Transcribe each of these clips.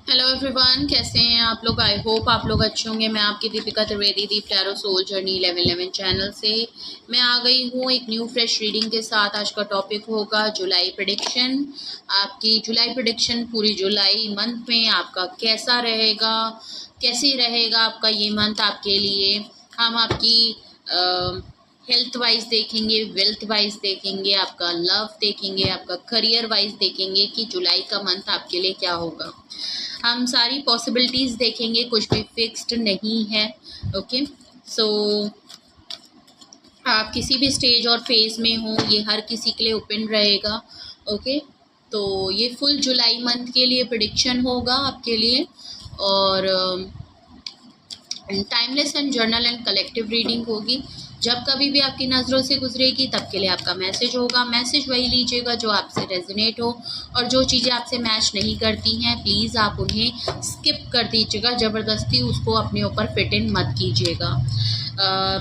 Hello everyone, कैसे हैं आप लोग। आई होप आप लोग अच्छे होंगे। मैं आपकी दीपिका त्रिवेदी दीप टैरो सोल जर्नी 1111 चैनल से मैं आ गई हूँ एक न्यू फ्रेश रीडिंग के साथ। आज का टॉपिक होगा जुलाई प्रेडिक्शन। आपकी जुलाई प्रेडिक्शन पूरी जुलाई मंथ में आपका कैसा रहेगा, कैसे रहेगा आपका ये मंथ आपके लिए। हम आपकी हेल्थ वाइज देखेंगे, वेल्थ वाइज देखेंगे, आपका लव देखेंगे, आपका करियर वाइज देखेंगे कि जुलाई का मंथ आपके लिए क्या होगा। हम सारी पॉसिबिलिटीज़ देखेंगे, कुछ भी फिक्स्ड नहीं है। ओके, सो आप किसी भी स्टेज और फेज़ में हो, ये हर किसी के लिए ओपन रहेगा। ओके, तो ये फुल जुलाई मंथ के लिए प्रेडिक्शन होगा आपके लिए। और timeless and journal and collective reading होगी। जब कभी भी आपकी नज़रों से गुजरेगी तब के लिए आपका मैसेज होगा। मैसेज वही लीजिएगा जो आपसे रेजोनेट हो, और जो चीज़ें आपसे मैच नहीं करती हैं प्लीज़ आप उन्हें स्किप कर दीजिएगा। ज़बरदस्ती उसको अपने ऊपर फिट इन मत कीजिएगा।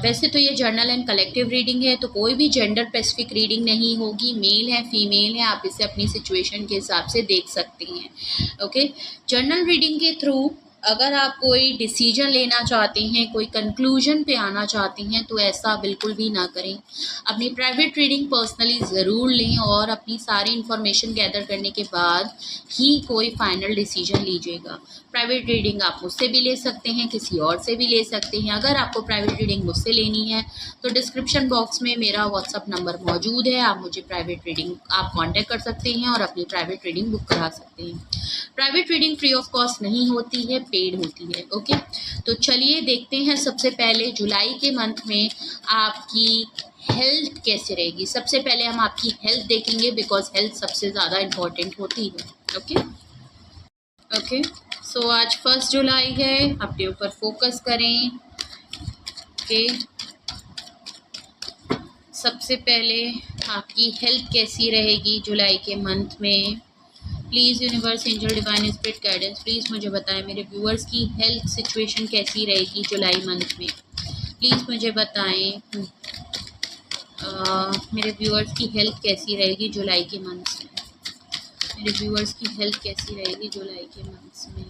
वैसे तो ये जर्नल एंड कलेक्टिव रीडिंग है, तो कोई भी जेंडर स्पेसिफिक रीडिंग नहीं होगी। मेल है, फीमेल है, आप इसे अपनी सिचुएशन के हिसाब से देख सकती हैं। ओके, जर्नल रीडिंग के थ्रू अगर आप कोई डिसीजन लेना चाहते हैं, कोई कंक्लूजन पे आना चाहते हैं, तो ऐसा बिल्कुल भी ना करें। अपनी प्राइवेट रीडिंग पर्सनली ज़रूर लें और अपनी सारी इन्फॉर्मेशन गैदर करने के बाद ही कोई फाइनल डिसीजन लीजिएगा। प्राइवेट रीडिंग आप मुझसे भी ले सकते हैं, किसी और से भी ले सकते हैं। अगर आपको प्राइवेट रीडिंग मुझसे लेनी है तो डिस्क्रिप्शन बॉक्स में मेरा व्हाट्सअप नंबर मौजूद है। आप मुझे प्राइवेट रीडिंग आप कांटेक्ट कर सकते हैं और अपनी प्राइवेट रीडिंग बुक करा सकते हैं। Private reading free of cost नहीं होती है, पेड होती है। ओके, तो चलिए देखते हैं सबसे पहले जुलाई के मंथ में आपकी हेल्थ कैसे रहेगी। सबसे पहले हम आपकी हेल्थ देखेंगे, बिकॉज हेल्थ सबसे ज़्यादा इम्पोर्टेंट होती है। ओके ओके, सो आज 1 जुलाई है, अपने ऊपर फोकस करें। ओके, सबसे पहले आपकी हेल्थ कैसी रहेगी जुलाई के मंथ में। Please universe, angel, divine spirit guidance, please मुझे बताएं मेरे व्यूअर्स की हेल्थ सिचुएशन कैसी रहेगी जुलाई मंथ में। प्लीज़ मुझे बताएं मेरे व्यूअर्स की हेल्थ कैसी रहेगी जुलाई के मंथ में। मेरे व्यूअर्स की हेल्थ कैसी रहेगी जुलाई के मंथ में।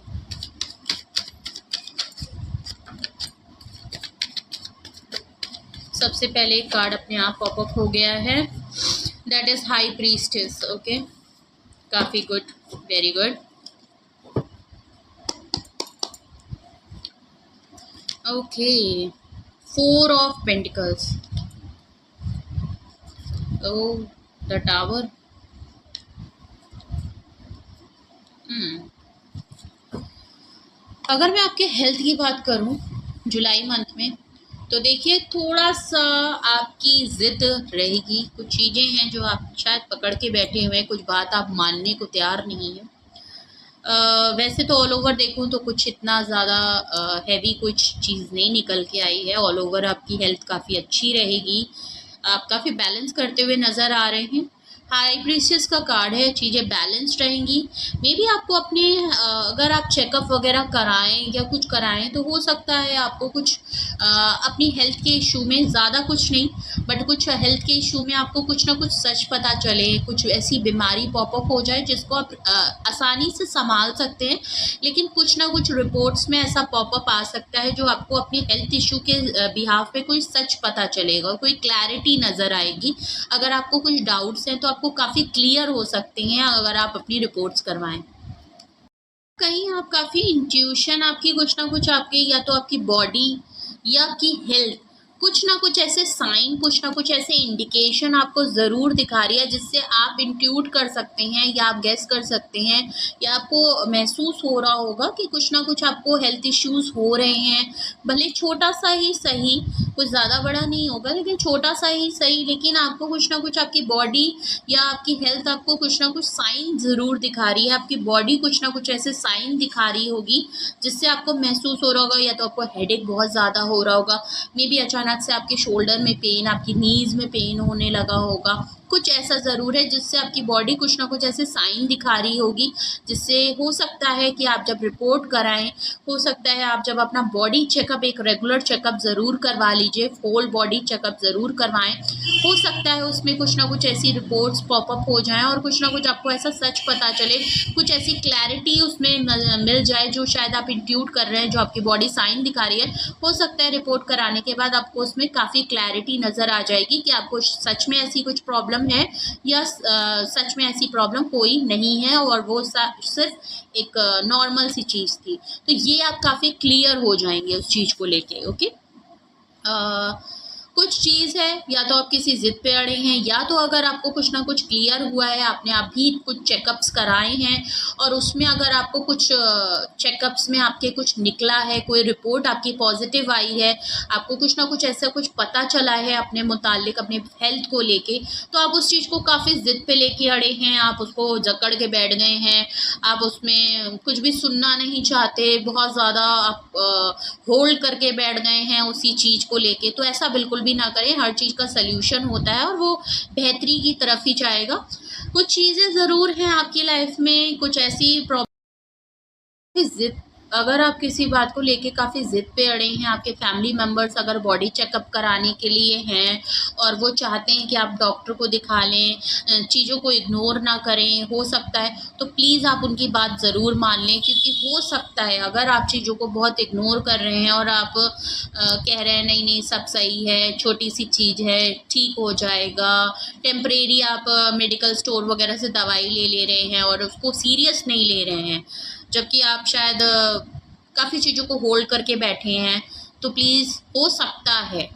सबसे पहले कार्ड अपने आप पॉपअप हो गया है, that is high priestess. Okay, काफ़ी good, very good. Okay, 4 of pentacles. Oh, the tower. अगर मैं आपके हेल्थ की बात करूं जुलाई मंथ में, तो देखिए थोड़ा सा आपकी ज़िद रहेगी। कुछ चीज़ें हैं जो आप शायद पकड़ के बैठे हुए हैं, कुछ बात आप मानने को तैयार नहीं है। वैसे तो ऑल ओवर देखूं तो कुछ इतना ज़्यादा हैवी कुछ चीज़ नहीं निकल के आई है। ऑल ओवर आपकी हेल्थ काफ़ी अच्छी रहेगी, आप काफ़ी बैलेंस करते हुए नज़र आ रहे हैं। हाई प्रीस्टेस का कार्ड है, चीज़ें बैलेंस्ड रहेंगी। मे बी आपको अपने अगर आप चेकअप वगैरह कराएं या कुछ कराएं तो हो सकता है आपको कुछ अपनी हेल्थ के इशू में, ज़्यादा कुछ नहीं बट कुछ हेल्थ के इशू में आपको कुछ ना कुछ सच पता चले, कुछ ऐसी बीमारी पॉपअप हो जाए जिसको आप आसानी से संभाल सकते हैं। लेकिन कुछ ना कुछ रिपोर्ट्स में ऐसा पॉपअप आ सकता है जो आपको अपनी हेल्थ इशू के बिहाफ पे कोई सच पता चलेगा, कोई क्लैरिटी नज़र आएगी। अगर आपको कुछ डाउट्स हैं तो आपको काफ़ी क्लियर हो सकते हैं अगर आप अपनी रिपोर्ट्स करवाएं। कहीं आप काफ़ी इंट्यूशन आपकी कुछ ना कुछ आपके, या तो आपकी बॉडी या आपकी हेल्थ कुछ ना कुछ ऐसे साइन, कुछ ना कुछ ऐसे इंडिकेशन आपको ज़रूर दिखा रही है जिससे आप इंट्यूट कर सकते हैं या आप गेस कर सकते हैं या आपको महसूस हो रहा होगा कि कुछ ना कुछ आपको हेल्थ इश्यूज़ हो रहे हैं। भले छोटा सा ही सही, कुछ ज़्यादा बड़ा नहीं होगा लेकिन छोटा सा ही सही, लेकिन आपको कुछ ना कुछ आपकी बॉडी या आपकी हेल्थ आपको कुछ ना कुछ साइन ज़रूर दिखा रही है। आपकी बॉडी कुछ ना कुछ ऐसे साइन दिखा रही होगी जिससे आपको महसूस हो रहा होगा, या तो आपको हेडेक बहुत ज़्यादा हो रहा होगा, मे बी अचानक से आपके शोल्डर में पेन, आपकी नीज़ में पेन होने लगा होगा, कुछ ऐसा ज़रूर है जिससे आपकी बॉडी कुछ ना कुछ ऐसे साइन दिखा रही होगी, जिससे हो सकता है कि आप जब रिपोर्ट कराएं, हो सकता है आप जब अपना बॉडी चेकअप, एक रेगुलर चेकअप ज़रूर करवा लीजिए, होल बॉडी चेकअप ज़रूर करवाएं। हो सकता है उसमें कुछ ना कुछ ऐसी रिपोर्ट्स पॉपअप हो जाएं और कुछ ना कुछ आपको ऐसा सच पता चले, कुछ ऐसी क्लैरिटी उसमें मिल जाए जो शायद आप इंट्यूट कर रहे हैं, जो आपकी बॉडी साइन दिखा रही है। हो सकता है रिपोर्ट कराने के बाद आपको उसमें काफ़ी क्लैरिटी नज़र आ जाएगी कि आपको सच में ऐसी कुछ प्रॉब्लम है या सच में ऐसी प्रॉब्लम कोई नहीं है और वो सिर्फ एक नॉर्मल सी चीज़ थी। तो ये आप काफ़ी क्लियर हो जाएंगे उस चीज़ को लेके। ओके, कुछ चीज़ है या तो आप किसी ज़िद पे अड़े हैं, या तो अगर आपको कुछ ना कुछ क्लियर हुआ है, आपने अभी कुछ चेकअप्स कराए हैं और उसमें अगर आपको कुछ चेकअप्स में आपके कुछ निकला है, कोई रिपोर्ट आपकी पॉजिटिव आई है, आपको कुछ ना कुछ ऐसा कुछ पता चला है अपने मुतालिक, अपने हेल्थ को लेके, तो आप उस चीज़ को काफ़ी ज़िद पे लेके अड़े हैं, आप उसको जकड़ के बैठ गए हैं, आप उसमें कुछ भी सुनना नहीं चाहते, बहुत ज़्यादा आप होल्ड करके बैठ गए हैं उसी चीज़ को लेके। तो ऐसा बिल्कुल भी ना करें, हर चीज़ का सल्यूशन होता है और वो बेहतरी की तरफ ही जाएगा। कुछ चीज़ें ज़रूर हैं आपकी लाइफ में, कुछ ऐसी प्रॉब्लम, ज़िद, अगर आप किसी बात को लेके काफ़ी ज़िद पे अड़े हैं, आपके फैमिली मेम्बर्स अगर बॉडी चेकअप कराने के लिए हैं और वो चाहते हैं कि आप डॉक्टर को दिखा लें, चीज़ों को इग्नोर ना करें, हो सकता है तो प्लीज़ आप उनकी बात ज़रूर मान लें, क्योंकि हो सकता है अगर आप चीज़ों को बहुत इग्नोर कर रहे हैं और आप कह रहे हैं नहीं नहीं सब सही है, छोटी सी चीज़ है, ठीक हो जाएगा, टेम्परेरी आप मेडिकल स्टोर वगैरह से दवाई ले रहे हैं और उसको सीरियस नहीं ले रहे हैं, जबकि आप शायद काफ़ी चीज़ों को होल्ड करके बैठे हैं, तो प्लीज़ हो सकता है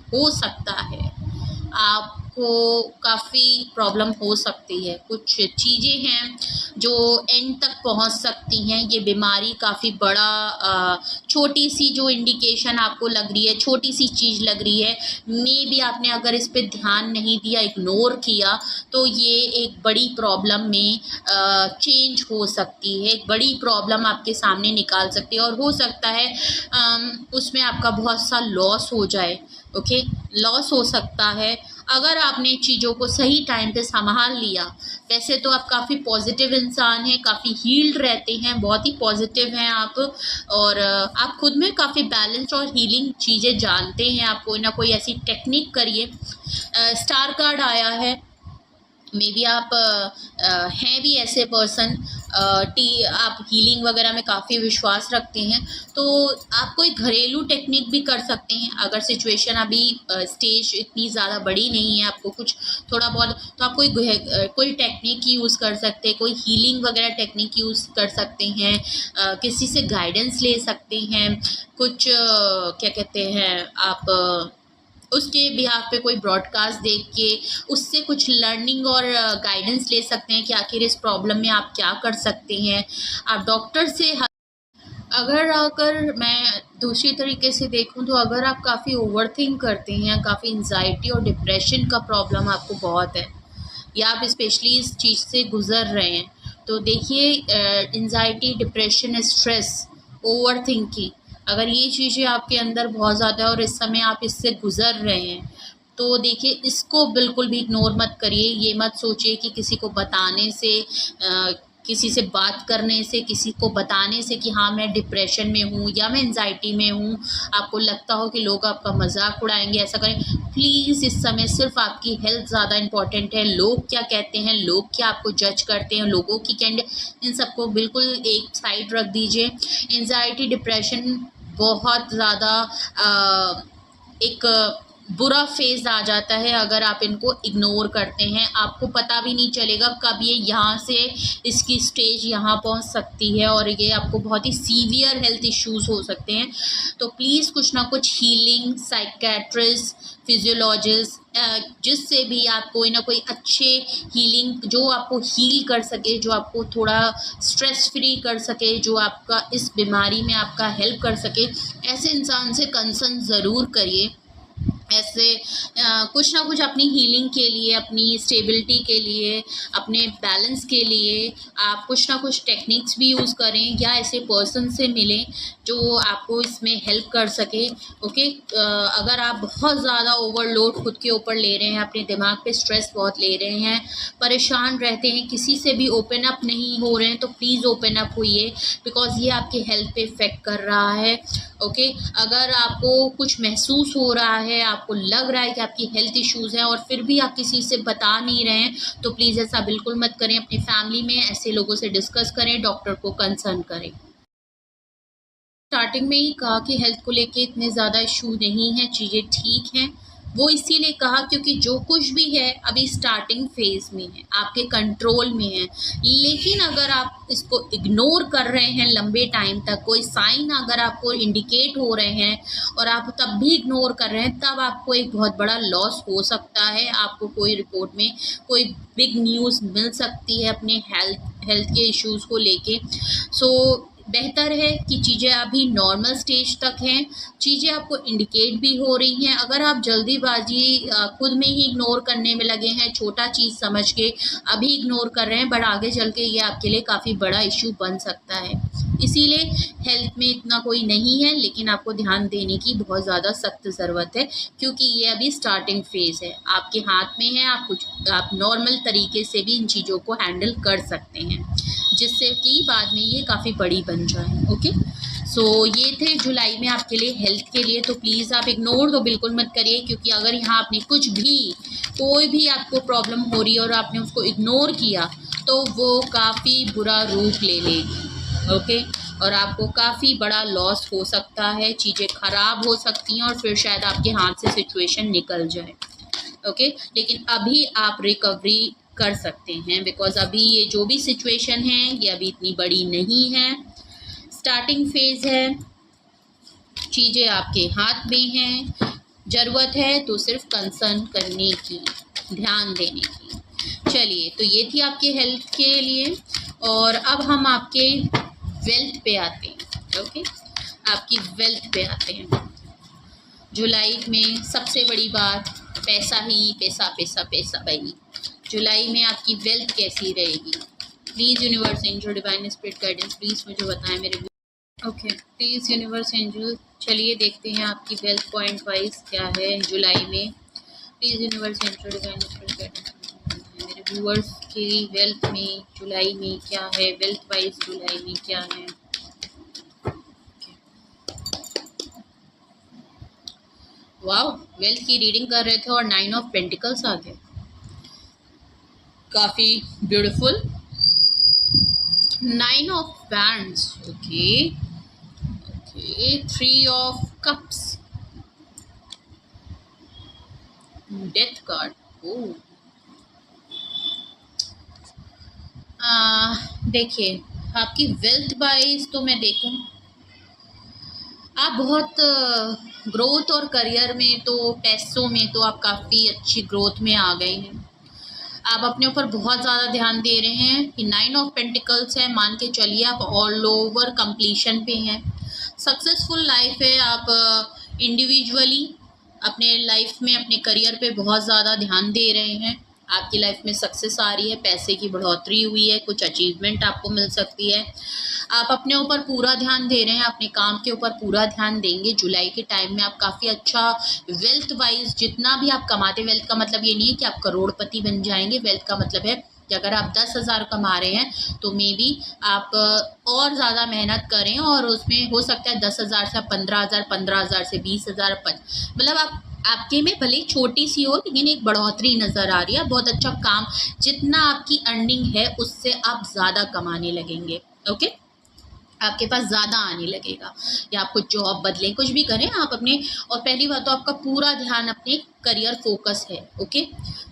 आपको काफ़ी प्रॉब्लम हो सकती है। कुछ चीज़ें हैं जो एंड तक पहुंच सकती हैं। ये बीमारी काफ़ी बड़ा, छोटी सी जो इंडिकेशन आपको लग रही है, छोटी सी चीज़ लग रही है, मे बी आपने अगर इस पे ध्यान नहीं दिया, इग्नोर किया, तो ये एक बड़ी प्रॉब्लम में चेंज हो सकती है, एक बड़ी प्रॉब्लम आपके सामने निकाल सकती है और हो सकता है उसमें आपका बहुत सा लॉस हो जाए। ओके, लॉस हो सकता है अगर आपने चीज़ों को सही टाइम पे संभाल लिया। वैसे तो आप काफ़ी पॉजिटिव इंसान हैं, काफ़ी हील्ड रहते हैं, बहुत ही पॉजिटिव हैं आप, और आप खुद में काफ़ी बैलेंस और हीलिंग चीज़ें जानते हैं। आप कोई ना कोई ऐसी टेक्निक करिए। स्टार कार्ड आया है, मे बी आप हैं भी ऐसे पर्सन, आप हीलिंग वगैरह में काफ़ी विश्वास रखते हैं, तो आप कोई घरेलू टेक्निक भी कर सकते हैं। अगर सिचुएशन अभी स्टेज इतनी ज़्यादा बड़ी नहीं है, आपको कुछ थोड़ा बहुत, तो आप कोई टेक्निक यूज़ कर सकते हैं, कोई हीलिंग वगैरह टेक्निक यूज़ कर सकते हैं, किसी से गाइडेंस ले सकते हैं, कुछ क्या कहते हैं आप उसके बिहाफ पे कोई ब्रॉडकास्ट देख के उससे कुछ लर्निंग और गाइडेंस ले सकते हैं कि आखिर इस प्रॉब्लम में आप क्या कर सकते हैं। आप डॉक्टर से अगर मैं दूसरी तरीके से देखूं तो अगर आप काफ़ी ओवरथिंक करते हैं, काफ़ी एंजाइटी और डिप्रेशन का प्रॉब्लम आपको बहुत है, या आप स्पेशली इस चीज़ से गुज़र रहे हैं, तो देखिए एंजाइटी, डिप्रेशन, स्ट्रेस, ओवरथिंकिंग, अगर ये चीज़ें आपके अंदर बहुत ज़्यादा है और इस समय आप इससे गुज़र रहे हैं, तो देखिए इसको बिल्कुल भी इग्नोर मत करिए। ये मत सोचिए कि किसी को बताने से, किसी से बात करने से, किसी को बताने से कि हाँ मैं डिप्रेशन में हूँ या मैं एंजाइटी में हूँ, आपको लगता हो कि लोग आपका मजाक उड़ाएंगे, ऐसा करें। प्लीज़ इस समय सिर्फ आपकी हेल्थ ज़्यादा इम्पॉर्टेंट है। लोग क्या कहते हैं, लोग क्या आपको जज करते हैं, लोगों की इन सबको बिल्कुल एक साइड रख दीजिए। एंजाइटी, डिप्रेशन बहुत ज़्यादा एक बुरा फेज़ आ जाता है अगर आप इनको इग्नोर करते हैं। आपको पता भी नहीं चलेगा कब ये यहाँ से इसकी स्टेज यहाँ पहुँच सकती है और ये आपको बहुत ही सीवियर हेल्थ इश्यूज़ हो सकते हैं। तो प्लीज़ कुछ ना कुछ हीलिंग, साइकेट्रिस्ट, फिजियोलॉजिस्ट, जिससे भी आप कोई ना कोई अच्छे हीलिंग जो आपको हील कर सके, जो आपको थोड़ा स्ट्रेस फ्री कर सके, जो आपका इस बीमारी में आपका हेल्प कर सके, ऐसे इंसान से कंसर्न ज़रूर करिए। ऐसे कुछ ना कुछ अपनी हीलिंग के लिए, अपनी स्टेबिलिटी के लिए, अपने बैलेंस के लिए आप कुछ ना कुछ टेक्निक्स भी यूज़ करें या ऐसे पर्सन से मिलें जो आपको इसमें हेल्प कर सके। ओके, अगर आप बहुत ज़्यादा ओवरलोड खुद के ऊपर ले रहे हैं, अपने दिमाग पे स्ट्रेस बहुत ले रहे हैं, परेशान रहते हैं, किसी से भी ओपन अप नहीं हो रहे हैं, तो प्लीज़ ओपन अप होइए, बिकॉज़ ये आपकी हेल्थ पे इफ़ेक्ट कर रहा है। ओके, अगर आपको कुछ महसूस हो रहा है, आपको लग रहा है कि आपकी हेल्थ इश्यूज़ हैं और फिर भी आप किसी से बता नहीं रहे हैं, तो प्लीज़ ऐसा बिल्कुल मत करें। अपनी फैमिली में ऐसे लोगों से डिस्कस करें, डॉक्टर को कंसर्न करें। स्टार्टिंग में ही कहा कि हेल्थ को लेके इतने ज़्यादा इशू नहीं हैं, चीज़ें ठीक हैं। वो इसीलिए कहा क्योंकि जो कुछ भी है अभी स्टार्टिंग फेज़ में है, आपके कंट्रोल में है। लेकिन अगर आप इसको इग्नोर कर रहे हैं लंबे टाइम तक, कोई साइन अगर आपको इंडिकेट हो रहे हैं और आप तब भी इग्नोर कर रहे हैं, तब आपको एक बहुत बड़ा लॉस हो सकता है। आपको कोई रिपोर्ट में कोई बिग न्यूज़ मिल सकती है अपने हेल्थ के इश्यूज़ को लेके। सो बेहतर है कि चीज़ें अभी नॉर्मल स्टेज तक हैं, चीज़ें आपको इंडिकेट भी हो रही हैं। अगर आप जल्दीबाजी खुद में ही इग्नोर करने में लगे हैं, छोटा चीज़ समझ के अभी इग्नोर कर रहे हैं, बट आगे चल के ये आपके लिए काफ़ी बड़ा इशू बन सकता है। इसीलिए हेल्थ में इतना कोई नहीं है, लेकिन आपको ध्यान देने की बहुत ज़्यादा सख्त ज़रूरत है, क्योंकि ये अभी स्टार्टिंग फेज़ है। आपके हाथ में है, आप नॉर्मल तरीके से भी इन चीज़ों को हैंडल कर सकते हैं, जिससे कि बाद में ये काफ़ी बड़ी बन जाए। ओके, सो ये थे जुलाई में आपके लिए हेल्थ के लिए। तो प्लीज़ आप इग्नोर तो बिल्कुल मत करिए, क्योंकि अगर यहाँ आपने कोई भी आपको प्रॉब्लम हो रही है और आपने उसको इग्नोर किया, तो वो काफ़ी बुरा रूप ले लेगी। ओके, और आपको काफ़ी बड़ा लॉस हो सकता है, चीज़ें ख़राब हो सकती हैं और फिर शायद आपके हाथ से सिचुएशन निकल जाए। ओके, लेकिन अभी आप रिकवरी कर सकते हैं, बिकॉज़ अभी ये जो भी सिचुएशन है ये अभी इतनी बड़ी नहीं है, स्टार्टिंग फेज़ है, चीज़ें आपके हाथ में हैं। ज़रूरत है तो सिर्फ कंसर्न करने की, ध्यान देने की। चलिए, तो ये थी आपके हेल्थ के लिए, और अब हम आपके वेल्थ पे आते हैं। ओके, आपकी वेल्थ पे आते हैं। जुलाई में सबसे बड़ी बात पैसा ही, पैसा पैसा पैसा भाई। जुलाई में आपकी वेल्थ कैसी रहेगी? Please universe angel divine spirit guidance please मुझे बताएं मेरे। ओके, प्लीज़ यूनिवर्स एंजल, चलिए देखते हैं आपकी वेल्थ पॉइंट वाइज क्या है जुलाई में। Please universe angel divine spirit guidance मेरे व्यूअर्स की वेल्थ में जुलाई में क्या है, वेल्थ वाइज जुलाई में क्या है। वाओ, वेल्थ की रीडिंग कर रहे थे और 9 ऑफ पेंटिकल्स आ गए, काफ़ी beautiful. 9 of wands, okay okay. 3 of cups, death card. Oh, देखिए आपकी वेल्थ वाइज तो मैं देखूं, आप बहुत ग्रोथ और करियर में तो, पैसों में तो आप काफ़ी अच्छी ग्रोथ में आ गए हैं। आप अपने ऊपर बहुत ज़्यादा ध्यान दे रहे हैं कि 9 ऑफ पेंटिकल्स है, मान के चलिए आप ऑल ओवर कंप्लीशन पे हैं, सक्सेसफुल लाइफ है। आप इंडिविजुअली अपने लाइफ में, अपने करियर पे बहुत ज़्यादा ध्यान दे रहे हैं। आपकी लाइफ में सक्सेस आ रही है, पैसे की बढ़ोतरी हुई है, कुछ अचीवमेंट आपको मिल सकती है। आप अपने ऊपर पूरा ध्यान दे रहे हैं, अपने काम के ऊपर पूरा ध्यान देंगे। जुलाई के टाइम में आप काफ़ी अच्छा वेल्थ वाइज, जितना भी आप कमाते, वेल्थ का मतलब ये नहीं है कि आप करोड़पति बन जाएंगे, वेल्थ का मतलब है कि अगर आप 10,000 कमा रहे हैं तो मे बी आप और ज़्यादा मेहनत करें और उसमें हो सकता है 10,000 से 15,000, 15,000 से 20,000, मतलब आप आपके में भले छोटी सी हो लेकिन एक बढ़ोतरी नज़र आ रही है। बहुत अच्छा काम, जितना आपकी अर्निंग है उससे आप ज़्यादा कमाने लगेंगे। ओके, आपके पास ज़्यादा आने लगेगा, या आप कुछ जॉब बदलें, कुछ भी करें आप अपने। और पहली बात तो आपका पूरा ध्यान अपने करियर फोकस है। ओके,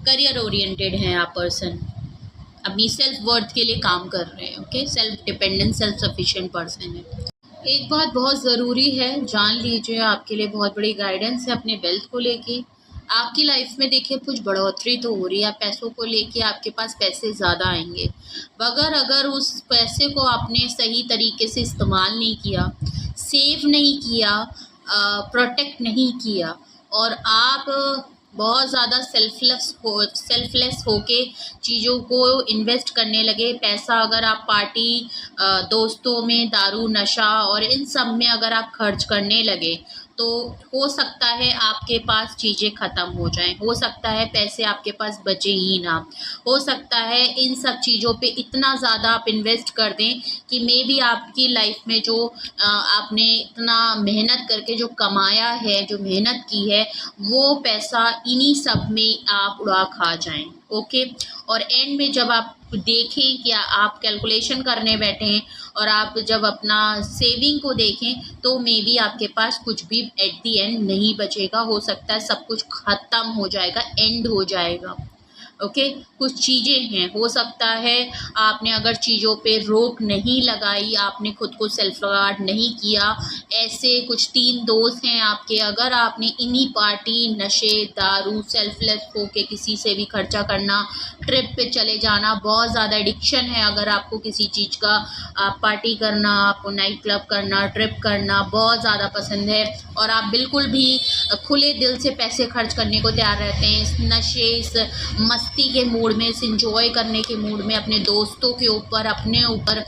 करियर ओरिएंटेड हैं आप पर्सन, अपनी सेल्फ वर्थ के लिए काम कर रहे हैं। Okay, self dependent, self sufficient person है। एक बात बहुत ज़रूरी है, जान लीजिए, आपके लिए बहुत बड़ी गाइडेंस है अपने वेल्थ को लेके। आपकी लाइफ में देखिए कुछ बढ़ोतरी तो हो रही है, पैसों को लेके आपके पास पैसे ज़्यादा आएंगे, मगर अगर उस पैसे को आपने सही तरीके से इस्तेमाल नहीं किया, सेव नहीं किया, प्रोटेक्ट नहीं किया, और आप बहुत ज़्यादा सेल्फलेस होके चीज़ों को इन्वेस्ट करने लगे। पैसा अगर आप पार्टी, दोस्तों में, दारू, नशा और इन सब में अगर आप खर्च करने लगे, तो हो सकता है आपके पास चीज़ें ख़त्म हो जाएं, हो सकता है पैसे आपके पास बचे ही ना, हो सकता है इन सब चीज़ों पे इतना ज़्यादा आप इन्वेस्ट कर दें कि मे बी आपकी लाइफ में जो आपने इतना मेहनत करके जो कमाया है, जो मेहनत की है, वो पैसा इन्हीं सब में आप उड़ा खा जाएं। ओके, और एंड में जब आप देखें कि आप कैलकुलेशन करने बैठें और आप जब अपना सेविंग को देखें, तो मे बी आपके पास कुछ भी एट दी एंड नहीं बचेगा। हो सकता है सब कुछ ख़त्म हो जाएगा, एंड हो जाएगा। ओके, कुछ चीज़ें हैं, हो सकता है आपने अगर चीज़ों पे रोक नहीं लगाई, आपने खुद को सेल्फ गार्ड नहीं किया। ऐसे कुछ 3 दोस्त हैं आपके, अगर आपने इन्हीं पार्टी, नशे, दारू, सेल्फलेस होके किसी से भी खर्चा करना, ट्रिप पे चले जाना, बहुत ज़्यादा एडिक्शन है अगर आपको किसी चीज़ का, आप पार्टी करना, आपको नाइट क्लब करना, ट्रिप करना बहुत ज़्यादा पसंद है और आप बिल्कुल भी खुले दिल से पैसे खर्च करने को तैयार रहते हैं, इस नशे, इस मस्ती के मूड में, इस इंजॉय करने के मूड में, अपने दोस्तों के ऊपर, अपने ऊपर,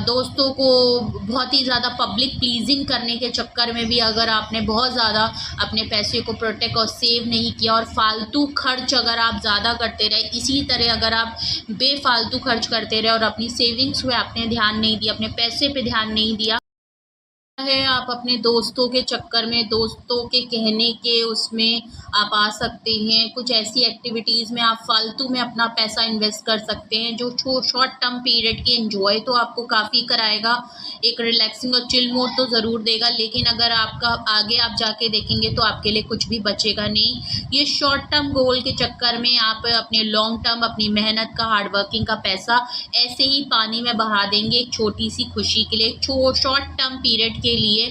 दोस्तों को बहुत ही ज़्यादा पब्लिक प्लीजिंग करने के चक्कर में भी अगर आपने बहुत ज़्यादा अपने पैसे को प्रोटेक्ट और सेव नहीं किया और फालतू खर्च अगर आप ज़्यादा करते रहे, इसी तरह अगर आप बेफालतू खर्च करते रहे और अपनी सेविंग्स पे आपने ध्यान नहीं दिया, अपने पैसे पे ध्यान नहीं दिया है, आप अपने दोस्तों के चक्कर में, दोस्तों के कहने के उसमें आप आ सकते हैं। कुछ ऐसी एक्टिविटीज़ में आप फालतू में अपना पैसा इन्वेस्ट कर सकते हैं जो शॉर्ट टर्म पीरियड की एंजॉय तो आपको काफ़ी कराएगा, एक रिलैक्सिंग और चिल मोड तो ज़रूर देगा, लेकिन अगर आपका आगे आप जाके देखेंगे तो आपके लिए कुछ भी बचेगा नहीं। ये शॉर्ट टर्म गोल के चक्कर में आप अपने लॉन्ग टर्म, अपनी मेहनत का, हार्ड वर्किंग का पैसा ऐसे ही पानी में बहा देंगे एक छोटी सी खुशी के लिए, शॉर्ट टर्म पीरियड के लिए।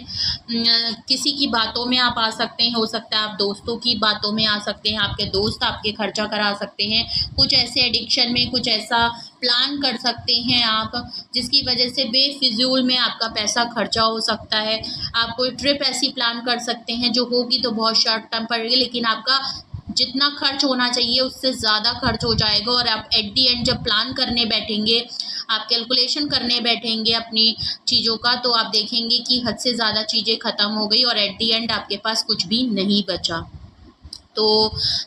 किसी की बातों में आप आ सकते हैं, हो सकता है आप दोस्तों की बातों में आ सकते हैं, आपके दोस्त आपके खर्चा करा सकते हैं, कुछ ऐसे एडिक्शन में कुछ ऐसा प्लान कर सकते हैं आप जिसकी वजह से बेफिजूल में आपका पैसा खर्चा हो सकता है। आप कोई ट्रिप ऐसी प्लान कर सकते हैं जो होगी तो बहुत शॉर्ट टर्म पड़ेगी, लेकिन आपका जितना खर्च होना चाहिए उससे ज़्यादा खर्च हो जाएगा और आप एट दी एंड जब प्लान करने बैठेंगे, आप कैलकुलेशन करने बैठेंगे अपनी चीज़ों का, तो आप देखेंगे कि हद से ज़्यादा चीज़ें ख़त्म हो गई और एट दी एंड आपके पास कुछ भी नहीं बचा। तो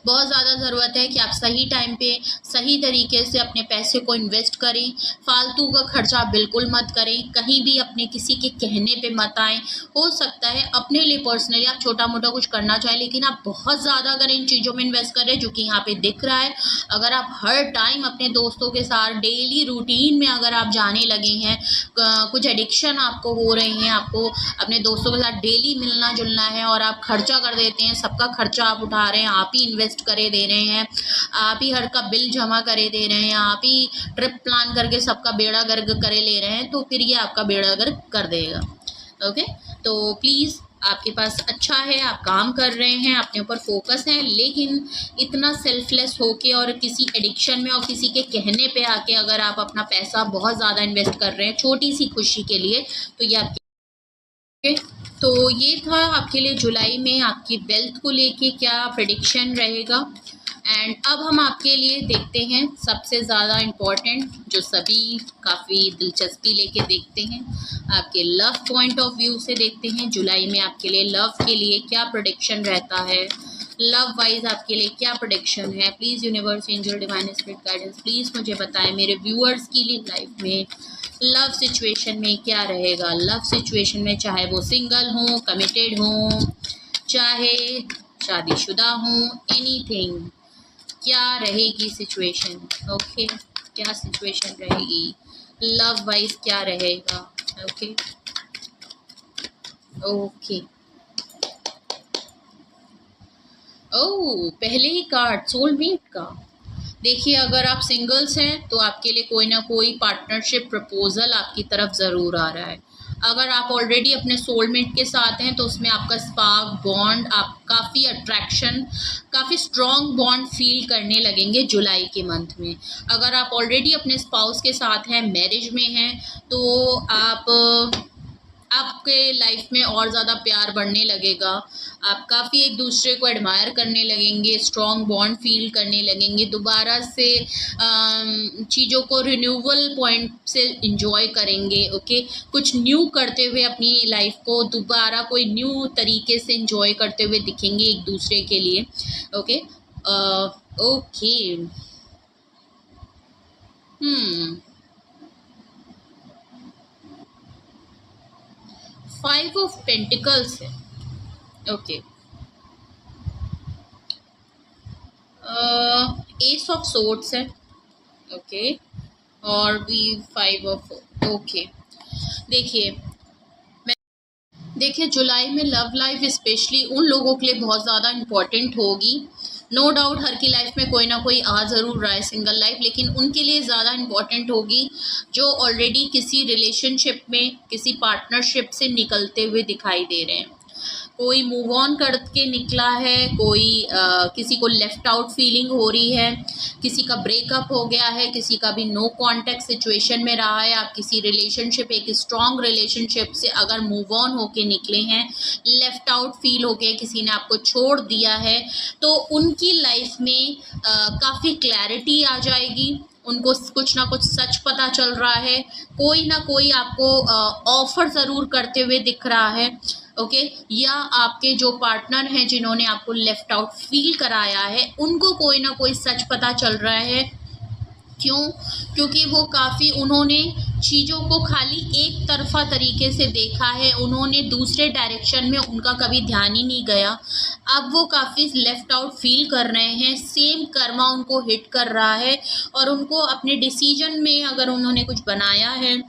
बहुत ज़्यादा ज़रूरत है कि आप सही टाइम पे सही तरीके से अपने पैसे को इन्वेस्ट करें, फालतू का खर्चा बिल्कुल मत करें, कहीं भी अपने किसी के कहने पे मत आएँ। हो सकता है अपने लिए पर्सनली आप छोटा-मोटा कुछ करना चाहें, लेकिन आप बहुत ज़्यादा अगर इन चीज़ों में इन्वेस्ट कर रहे हैं जो कि यहाँ पे दिख रहा है, अगर आप हर टाइम अपने दोस्तों के साथ डेली रूटीन में अगर आप जाने लगे हैं, कुछ एडिक्शन आपको हो रहे हैं, आपको अपने दोस्तों के साथ डेली मिलना-जुलना है और आप खर्चा कर देते हैं, सबका खर्चा आप उठा रहे हैं, आप ही इन्वेस्ट करे दे रहे हैं, आप ही हर का बिल जमा करे दे रहे हैं, आप ही ट्रिप प्लान करके सबका बेड़ा गर्क करे ले रहे हैं, तो फिर ये आपका बेड़ा गर्क कर देगा। ओके, तो प्लीज़ आपके पास अच्छा है, आप काम कर रहे हैं, अपने ऊपर फोकस है, लेकिन इतना सेल्फलेस होके और किसी एडिक्शन में और किसी के कहने पे आके अगर आप अपना पैसा बहुत ज़्यादा इन्वेस्ट कर रहे हैं छोटी सी खुशी के लिए, तो ये आपके तो ये था आपके लिए जुलाई में आपकी वेल्थ को लेके क्या प्रेडिक्शन रहेगा। एंड अब हम आपके लिए देखते हैं सबसे ज़्यादा इम्पॉर्टेंट, जो सभी काफ़ी दिलचस्पी लेके देखते हैं, आपके लव पॉइंट ऑफ व्यू से देखते हैं जुलाई में आपके लिए लव के लिए क्या प्रेडिक्शन रहता है, लव वाइज आपके लिए क्या प्रेडिक्शन है। Please universe, angel, divine spirit guidance, please मुझे बताएं मेरे व्यूअर्स की लाइफ में लव सिचुएशन में क्या रहेगा। लव सिचुएशन में चाहे वो सिंगल हों, कमिटेड हों, चाहे शादीशुदा हों, एनीथिंग, क्या रहेगी सिचुएशन। ओके, क्या सिचुएशन रहेगी लव वाइज, क्या रहेगा। ओके ओके, ओह पहले ही कार्ड सोलमेट का। देखिए, अगर आप सिंगल्स हैं तो आपके लिए कोई ना कोई पार्टनरशिप प्रपोजल आपकी तरफ ज़रूर आ रहा है। अगर आप ऑलरेडी अपने सोलमेट के साथ हैं तो उसमें आपका स्पार्क बॉन्ड, आप काफ़ी अट्रैक्शन, काफ़ी स्ट्रॉन्ग बॉन्ड फील करने लगेंगे जुलाई के मंथ में। अगर आप ऑलरेडी अपने स्पाउस के साथ हैं, मैरिज में हैं, तो आपके लाइफ में और ज़्यादा प्यार बढ़ने लगेगा, आप काफ़ी एक दूसरे को एडमायर करने लगेंगे, स्ट्रॉन्ग बॉन्ड फील करने लगेंगे, दोबारा से चीज़ों को रिन्यूअल पॉइंट से इंजॉय करेंगे। ओके, कुछ न्यू करते हुए अपनी लाइफ को दोबारा कोई न्यू तरीके से इंजॉय करते हुए दिखेंगे एक दूसरे के लिए। Okay, okay, five of pentacles है। ओके, एस ऑफ सोर्ड्स है। ओके, और भी फाइव ऑफ, ओके। देखिए जुलाई में लव लाइफ स्पेशली उन लोगों के लिए बहुत ज़्यादा इम्पोर्टेंट होगी। नो डाउट हर की लाइफ में कोई ना कोई आ ज़रूर रहा है सिंगल लाइफ, लेकिन उनके लिए ज़्यादा इम्पोर्टेंट होगी जो ऑलरेडी किसी रिलेशनशिप में, किसी पार्टनरशिप से निकलते हुए दिखाई दे रहे हैं। कोई मूव ऑन करके निकला है, कोई किसी को लेफ्ट आउट फीलिंग हो रही है, किसी का ब्रेकअप हो गया है, किसी का भी नो कांटेक्ट सिचुएशन में रहा है। आप किसी रिलेशनशिप, एक स्ट्रॉन्ग रिलेशनशिप से अगर मूव ऑन होके निकले हैं, लेफ्ट आउट फील हो गए, किसी ने आपको छोड़ दिया है, तो उनकी लाइफ में काफ़ी क्लैरिटी आ जाएगी। उनको कुछ ना कुछ सच पता चल रहा है, कोई ना कोई आपको ऑफर ज़रूर करते हुए दिख रहा है। ओके, या आपके जो पार्टनर हैं जिन्होंने आपको लेफ्ट आउट फील कराया है, उनको कोई ना कोई सच पता चल रहा है। क्यों? क्योंकि वो काफ़ी, उन्होंने चीज़ों को खाली एक तरफा तरीके से देखा है, उन्होंने दूसरे डायरेक्शन में उनका कभी ध्यान ही नहीं गया। अब वो काफ़ी लेफ्ट आउट फील कर रहे हैं, सेम कर्मा उनको हिट कर रहा है, और उनको अपने डिसीजन में अगर उन्होंने कुछ बनाया है,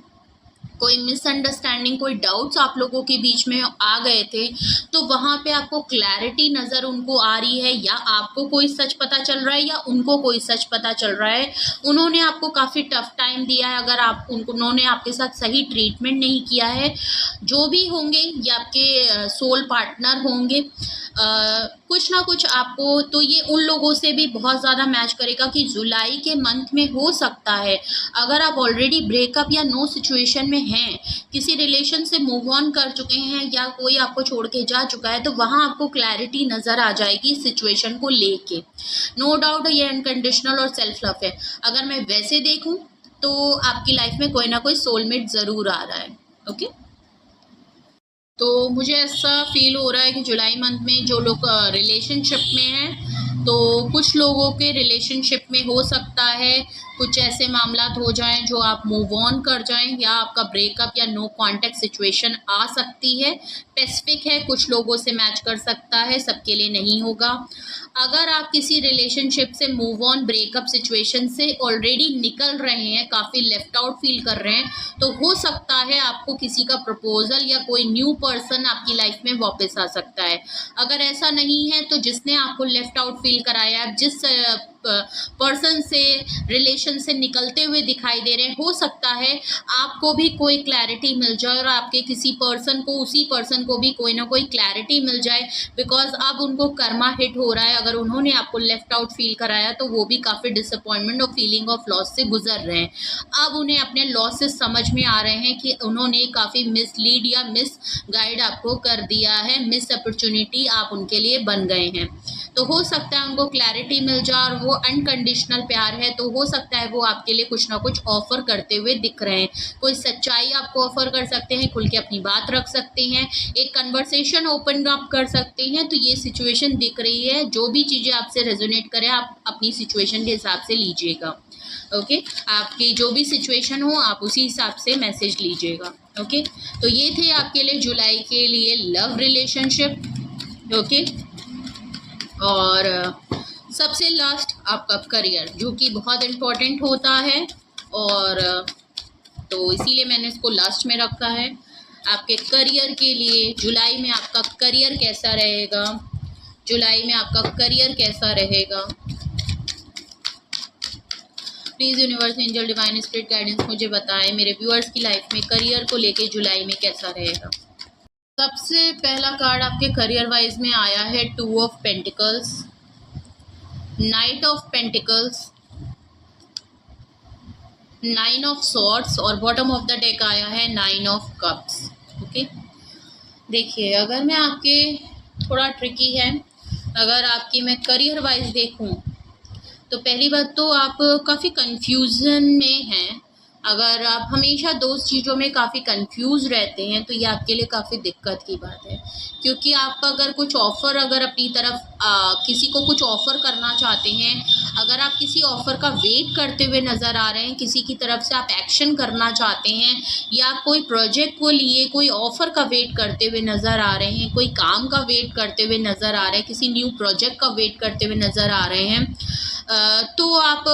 कोई मिसअंडरस्टैंडिंग, कोई डाउट्स आप लोगों के बीच में आ गए थे, तो वहाँ पे आपको क्लैरिटी नज़र उनको आ रही है, या आपको कोई सच पता चल रहा है या उनको कोई सच पता चल रहा है। उन्होंने आपको काफ़ी टफ टाइम दिया है, अगर आप उन्होंने आपके साथ सही ट्रीटमेंट नहीं किया है, जो भी होंगे या आपके सोल पार्टनर होंगे, कुछ ना कुछ आपको, तो ये उन लोगों से भी बहुत ज़्यादा मैच करेगा कि जुलाई के मंथ में हो सकता है, अगर आप ऑलरेडी ब्रेकअप या नो सिचुएशन में हैं, किसी रिलेशन से मूव ऑन कर चुके हैं, या कोई आपको छोड़ के जा चुका है, तो वहाँ आपको क्लैरिटी नज़र आ जाएगी सिचुएशन को लेके। नो डाउट ये अनकंडीशनल और सेल्फ लव है। अगर मैं वैसे देखूँ तो आपकी लाइफ में कोई ना कोई सोलमेट ज़रूर आ रहा है। ओके, तो मुझे ऐसा फील हो रहा है कि जुलाई मंथ में जो लोग रिलेशनशिप में हैं, तो कुछ लोगों के रिलेशनशिप में हो सकता है कुछ ऐसे मामलात हो जाएं जो आप मूव ऑन कर जाएं, या आपका ब्रेकअप या नो कांटेक्ट सिचुएशन आ सकती है। स्पेसिफिक है, कुछ लोगों से मैच कर सकता है, सबके लिए नहीं होगा। अगर आप किसी रिलेशनशिप से मूव ऑन, ब्रेकअप सिचुएशन से ऑलरेडी निकल रहे हैं, काफ़ी लेफ्ट आउट फील कर रहे हैं, तो हो सकता है आपको किसी का प्रपोजल या कोई न्यू पर्सन आपकी लाइफ में वापस आ सकता है। अगर ऐसा नहीं है तो जिसने आपको लेफ्ट आउट फील कराया है, जिस पर्सन से, रिलेशन से निकलते हुए दिखाई दे रहे हैं, हो सकता है आपको भी कोई क्लैरिटी मिल जाए, और आपके किसी पर्सन को, उसी पर्सन को भी कोई ना कोई क्लैरिटी मिल जाए, बिकॉज अब उनको कर्मा हिट हो रहा है। अगर उन्होंने आपको लेफ्ट आउट फील कराया तो वो भी काफ़ी डिसअपॉइंटमेंट और फीलिंग ऑफ लॉस से गुजर रहे हैं। अब उन्हें अपने लॉसेस समझ में आ रहे हैं कि उन्होंने काफ़ी मिसलीड या मिस गाइड आपको कर दिया है, मिस अपॉर्चुनिटी आप उनके लिए बन गए हैं। तो हो सकता है उनको क्लैरिटी मिल जाए, और वो अनकंडीशनल प्यार है, तो हो सकता है वो आपके लिए कुछ ना कुछ ऑफर करते हुए दिख रहे हैं। कोई सच्चाई आपको ऑफर कर सकते हैं, खुल के अपनी बात रख सकते हैं, एक कन्वर्सेशन ओपन अप कर सकते हैं। तो ये सिचुएशन दिख रही है, जो भी चीज़ें आपसे रेजोनेट करें आप अपनी सिचुएशन के हिसाब से लीजिएगा। ओके, आपकी जो भी सिचुएशन हो आप उसी हिसाब से मैसेज लीजिएगा। ओके, तो ये थे आपके लिए जुलाई के लिए लव रिलेशनशिप। ओके, और सबसे लास्ट आपका करियर, जो कि बहुत इम्पोर्टेंट होता है, और तो इसीलिए मैंने इसको लास्ट में रखा है। आपके करियर के लिए जुलाई में आपका करियर कैसा रहेगा, जुलाई में आपका करियर कैसा रहेगा, please universe, angel, divine spirit guidance मुझे बताएं मेरे व्यूअर्स की लाइफ में करियर को लेके जुलाई में कैसा रहेगा। सबसे पहला कार्ड आपके करियर वाइज में आया है 2 of pentacles, night of pentacles, 9 of swords, और बॉटम ऑफ द डेक आया है 9 ऑफ कप्स। ओके, देखिए अगर मैं आपके थोड़ा ट्रिकी है, अगर आपकी मैं करियर वाइज देखूं तो पहली बात तो आप काफ़ी कंफ्यूजन में हैं। अगर आप हमेशा दो चीज़ों में काफ़ी कंफ्यूज रहते हैं तो ये आपके लिए काफ़ी दिक्कत की बात है, क्योंकि आप अगर कुछ ऑफ़र अगर अपनी तरफ किसी को कुछ ऑफ़र करना चाहते हैं, अगर आप किसी ऑफ़र का वेट करते हुए नज़र आ रहे हैं, किसी की तरफ से आप एक्शन करना चाहते हैं, या कोई प्रोजेक्ट को लिए कोई ऑफ़र का वेट करते हुए नज़र आ रहे हैं, कोई काम का वेट करते हुए नज़र आ रहे हैं, किसी न्यू प्रोजेक्ट का वेट करते हुए नज़र आ रहे हैं, तो आप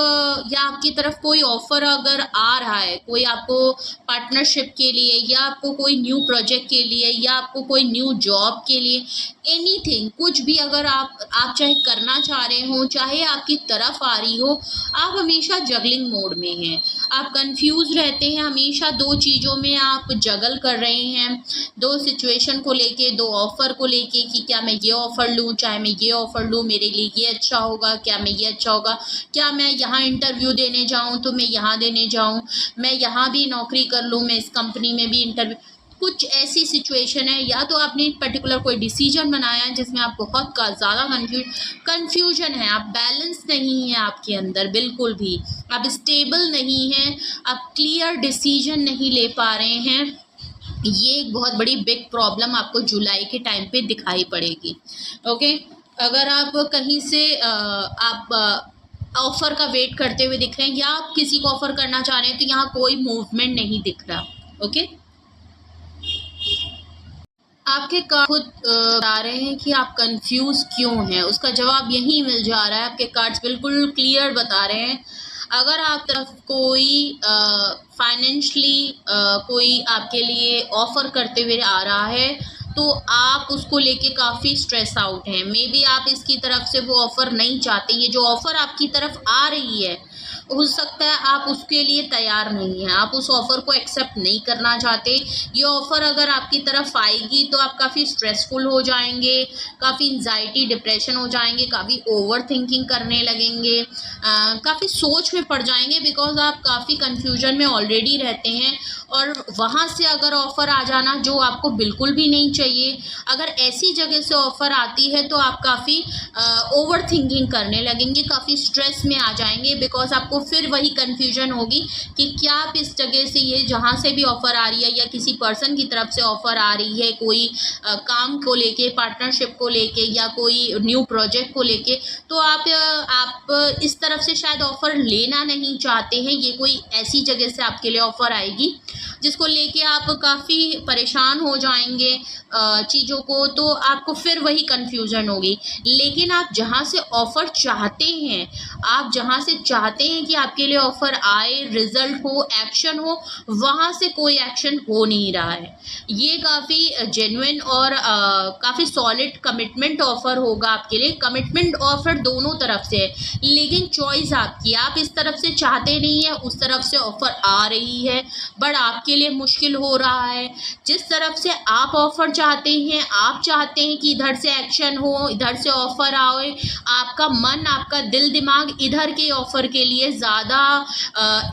या आपकी तरफ कोई ऑफ़र अगर आ रहा है, कोई आपको पार्टनरशिप के लिए या आपको कोई न्यू प्रोजेक्ट के लिए या आपको कोई न्यू जॉब के लिए, एनीथिंग कुछ भी अगर आप चाहे करना चाह रहे हो, चाहे आपकी तरफ आ रही हो, आप हमेशा जगलिंग मोड में हैं। आप कंफ्यूज रहते हैं, हमेशा दो चीज़ों में आप जगल कर रहे हैं, दो सिचुएशन को लेके, दो ऑफ़र को लेके कि क्या मैं ये ऑफ़र लूँ, चाहे मैं ये ऑफ़र लूँ, मेरे लिए ये अच्छा होगा, क्या मैं ये अच्छा होगा, क्या मैं यहाँ इंटरव्यू देने जाऊँ तो मैं यहाँ देने जाऊँ, मैं यहाँ भी नौकरी कर लूँ, मैं इस कंपनी में भी इंटरव्यू, कुछ ऐसी सिचुएशन है, या तो आपने पर्टिकुलर कोई डिसीजन बनाया है जिसमें आप बहुत ज़्यादा कन्फ्यूजन है, आप बैलेंस नहीं है आपके अंदर बिल्कुल भी, आप स्टेबल नहीं हैं, आप क्लियर डिसीजन नहीं ले पा रहे हैं। ये एक बहुत बड़ी बिग प्रॉब्लम आपको जुलाई के टाइम पे दिखाई पड़ेगी। ओके, अगर आप कहीं से आप ऑफ़र का वेट करते हुए दिख रहे हैं या आप किसी को ऑफ़र करना चाह रहे हैं तो यहाँ कोई मूवमेंट नहीं दिख रहा। ओके, आपके कार्ड खुद बता रहे हैं कि आप कंफ्यूज क्यों हैं, उसका जवाब यही मिल जा रहा है। आपके कार्ड्स बिल्कुल क्लियर बता रहे हैं, अगर आप तरफ कोई फाइनेंशली कोई आपके लिए ऑफ़र करते हुए आ रहा है तो आप उसको लेके काफ़ी स्ट्रेस आउट हैं। मे बी आप इसकी तरफ से वो ऑफ़र नहीं चाहते, ये जो ऑफ़र आपकी तरफ आ रही है हो सकता है आप उसके लिए तैयार नहीं हैं, आप उस ऑफ़र को एक्सेप्ट नहीं करना चाहते। ये ऑफ़र अगर आपकी तरफ आएगी तो आप काफ़ी स्ट्रेसफुल हो जाएंगे, काफ़ी एंजाइटी डिप्रेशन हो जाएंगे, काफ़ी ओवर थिंकिंग करने लगेंगे, काफ़ी सोच में पड़ जाएंगे, बिकॉज आप काफ़ी कन्फ्यूजन में ऑलरेडी रहते हैं। और वहाँ से अगर ऑफ़र आ जाना जो आपको बिल्कुल भी नहीं चाहिए, अगर ऐसी जगह से ऑफ़र आती है तो आप काफ़ी ओवर थिंकिंग करने लगेंगे, काफ़ी स्ट्रेस में आ जाएंगे, बिकॉज आपको फिर वही कन्फ्यूजन होगी कि क्या आप इस जगह से, ये जहाँ से भी ऑफ़र आ रही है या किसी पर्सन की तरफ से ऑफ़र आ रही है, कोई काम को लेके, पार्टनरशिप को लेके या कोई न्यू प्रोजेक्ट को लेके, तो आप इस तरफ से शायद ऑफ़र लेना नहीं चाहते हैं। ये कोई ऐसी जगह से आपके लिए ऑफ़र आएगी जिसको लेके आप काफ़ी परेशान हो जाएंगे चीज़ों को, तो आपको फिर वही कन्फ्यूज़न होगी। लेकिन आप जहाँ से ऑफ़र चाहते हैं, आप जहाँ से चाहते हैं कि आपके लिए ऑफ़र आए, रिज़ल्ट हो, एक्शन हो, वहाँ से कोई एक्शन हो नहीं रहा है। ये काफ़ी जेन्युइन और काफ़ी सॉलिड कमिटमेंट ऑफ़र होगा आपके लिए। कमिटमेंट ऑफ़र दोनों तरफ से है, लेकिन चॉइस आपकी, आप इस तरफ से चाहते नहीं है, उस तरफ से ऑफ़र आ रही है, बट आपके लिए मुश्किल हो रहा है। जिस तरफ से आप ऑफ़र चाहते हैं, आप चाहते हैं कि इधर से एक्शन हो, इधर से ऑफ़र आए, आपका मन, आपका दिल दिमाग इधर के ऑफ़र के लिए ज़्यादा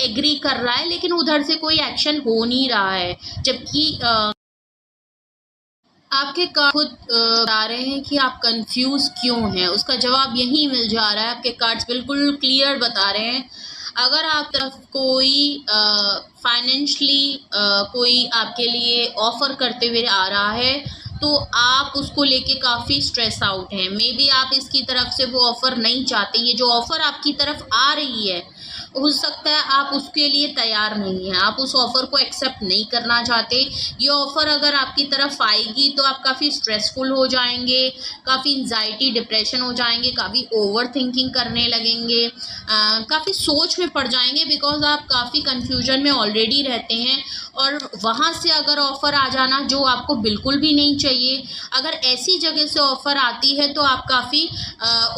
एग्री कर रहा है, लेकिन उधर से कोई एक्शन हो नहीं रहा है। जबकि आपके कार्ड खुद बता रहे हैं कि आप कंफ्यूज क्यों हैं, उसका जवाब यही मिल जा रहा है। आपके कार्ड्स बिल्कुल क्लियर बता रहे हैं, अगर आप तरफ कोई फाइनेंशली कोई आपके लिए ऑफ़र करते हुए आ रहा है तो आप उसको लेके काफ़ी स्ट्रेस आउट हैं। मे बी आप इसकी तरफ से वो ऑफ़र नहीं चाहते, ये जो ऑफ़र आपकी तरफ आ रही है हो सकता है आप उसके लिए तैयार नहीं हैं, आप उस ऑफ़र को एक्सेप्ट नहीं करना चाहते। ये ऑफ़र अगर आपकी तरफ आएगी तो आप काफ़ी स्ट्रेसफुल हो जाएंगे, काफ़ी एंजाइटी डिप्रेशन हो जाएंगे, काफ़ी ओवर थिंकिंग करने लगेंगे, काफ़ी सोच में पड़ जाएंगे, बिकॉज आप काफ़ी कन्फ्यूजन में ऑलरेडी रहते हैं। और वहाँ से अगर ऑफ़र आ जाना जो आपको बिल्कुल भी नहीं चाहिए, अगर ऐसी जगह से ऑफ़र आती है तो आप काफ़ी